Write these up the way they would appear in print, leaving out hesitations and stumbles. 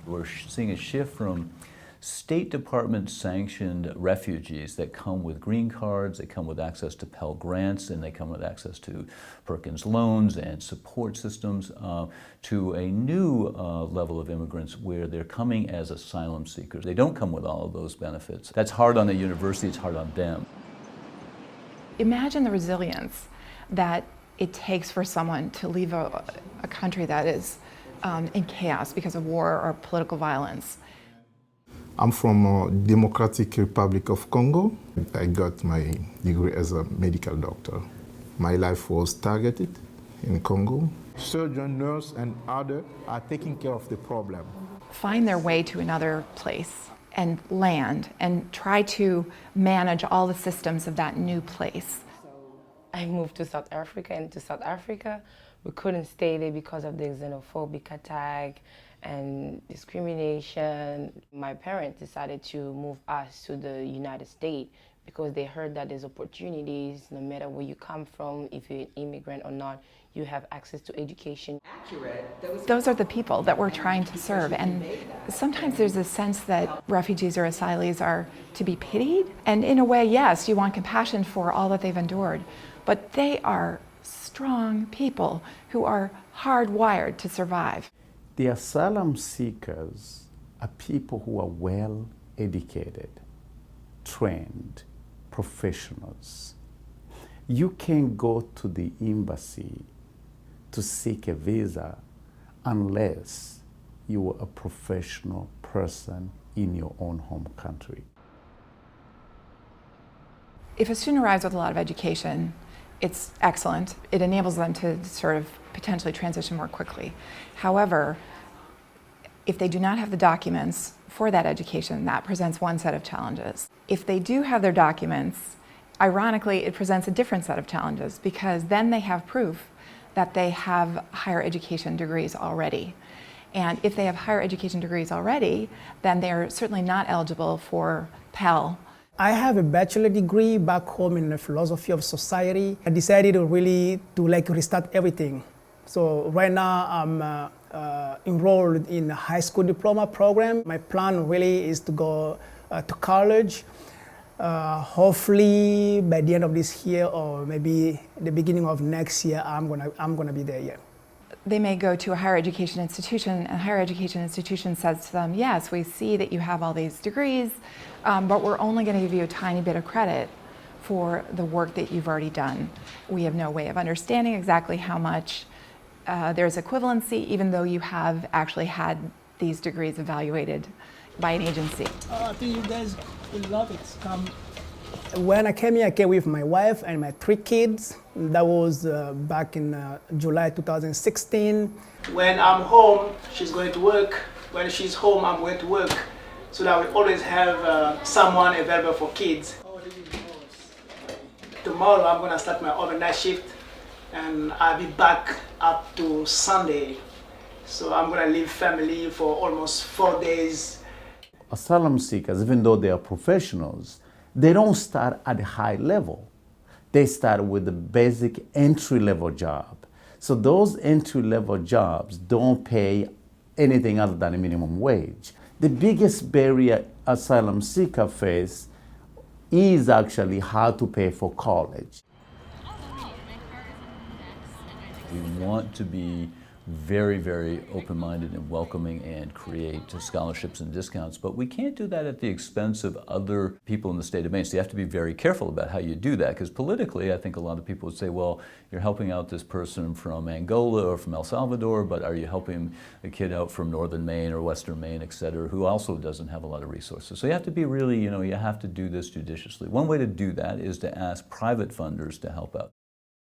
We're seeing a shift from State Department sanctioned refugees that come with green cards, they come with access to Pell Grants, and they come with access to Perkins loans and support systems, to a new level of immigrants where they're coming as asylum seekers. They don't come with all of those benefits. That's hard on the university, it's hard on them. Imagine the resilience that it takes for someone to leave a country that is in chaos because of war or political violence. I'm from Democratic Republic of Congo. I got my degree as a medical doctor. My life was targeted in Congo. Surgeon, nurse, and others are taking care of the problem. Find their way to another place and land and try to manage all the systems of that new place. I moved to South Africa, and to South Africa, we couldn't stay there because of the xenophobic attack and discrimination. My parents decided to move us to the United States because they heard that there's opportunities no matter where you come from, if you're an immigrant or not, you have access to education. Those are the people that we're trying to serve, and sometimes there's a sense that refugees or asylees are to be pitied, and in a way, yes, you want compassion for all that they've endured, but they are strong people who are hardwired to survive. The asylum seekers are people who are well educated, trained, professionals. You can't go to the embassy to seek a visa unless you are a professional person in your own home country. If a student arrives with a lot of education, it's excellent. It enables them to sort of potentially transition more quickly. However, if they do not have the documents for that education, that presents one set of challenges. If they do have their documents, ironically, it presents a different set of challenges because then they have proof that they have higher education degrees already. And if they have higher education degrees already, then they're certainly not eligible for Pell. I have a bachelor degree back home in the philosophy of society. I decided to restart everything. So right now I'm enrolled in a high school diploma program. My plan really is to go to college. Hopefully by the end of this year or maybe the beginning of next year, I'm gonna be there, yeah. They may go to a higher education institution, and a higher education institution says to them, yes, we see that you have all these degrees, but we're only going to give you a tiny bit of credit for the work that you've already done. We have no way of understanding exactly how much there's equivalency, even though you have actually had these degrees evaluated by an agency. I think you guys will love it. When I came here, I came with my wife and my 3 kids. That was back in July 2016. When I'm home, she's going to work. When she's home, I'm going to work. So that we always have someone available for kids. Tomorrow, I'm going to start my overnight shift, and I'll be back up to Sunday. So I'm going to leave family for almost 4 days. Asylum seekers, even though they are professionals, they don't start at a high level. They start with a basic entry-level job. So those entry-level jobs don't pay anything other than a minimum wage. The biggest barrier asylum seekers face is actually how to pay for college. We want to be very, very open-minded and welcoming and create scholarships and discounts, but we can't do that at the expense of other people in the state of Maine. So you have to be very careful about how you do that, because politically I think a lot of people would say, well, you're helping out this person from Angola or from El Salvador, but are you helping a kid out from northern Maine or western Maine, et cetera, who also doesn't have a lot of resources? So you have to be really, you have to do this judiciously. One way to do that is to ask private funders to help out.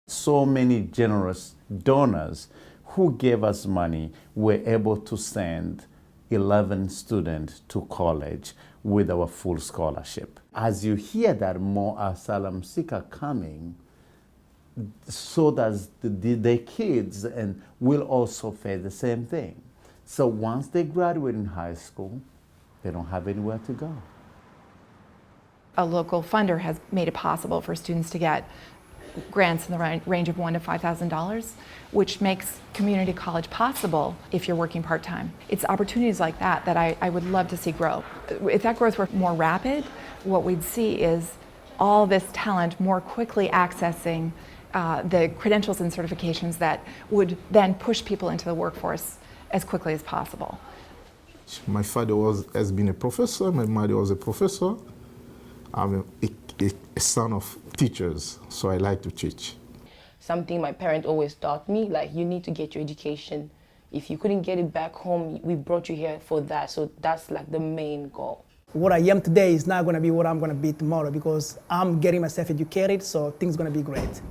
So many generous donors who gave us money were able to send 11 students to college with our full scholarship. As you hear that more asylum seekers coming, so does the kids, and will also face the same thing. So once they graduate in high school, they don't have anywhere to go. A local funder has made it possible for students to get grants in the range of $1,000 to $5,000, which makes community college possible if you're working part-time. It's opportunities like that that I would love to see grow. If that growth were more rapid, what we'd see is all this talent more quickly accessing the credentials and certifications that would then push people into the workforce as quickly as possible. My father has been a professor, my mother was a professor. I'm a son of teachers, so I like to teach. Something my parents always taught me, like, you need to get your education. If you couldn't get it back home, we brought you here for that, so that's like the main goal. What I am today is not going to be what I'm going to be tomorrow because I'm getting myself educated, so things are going to be great.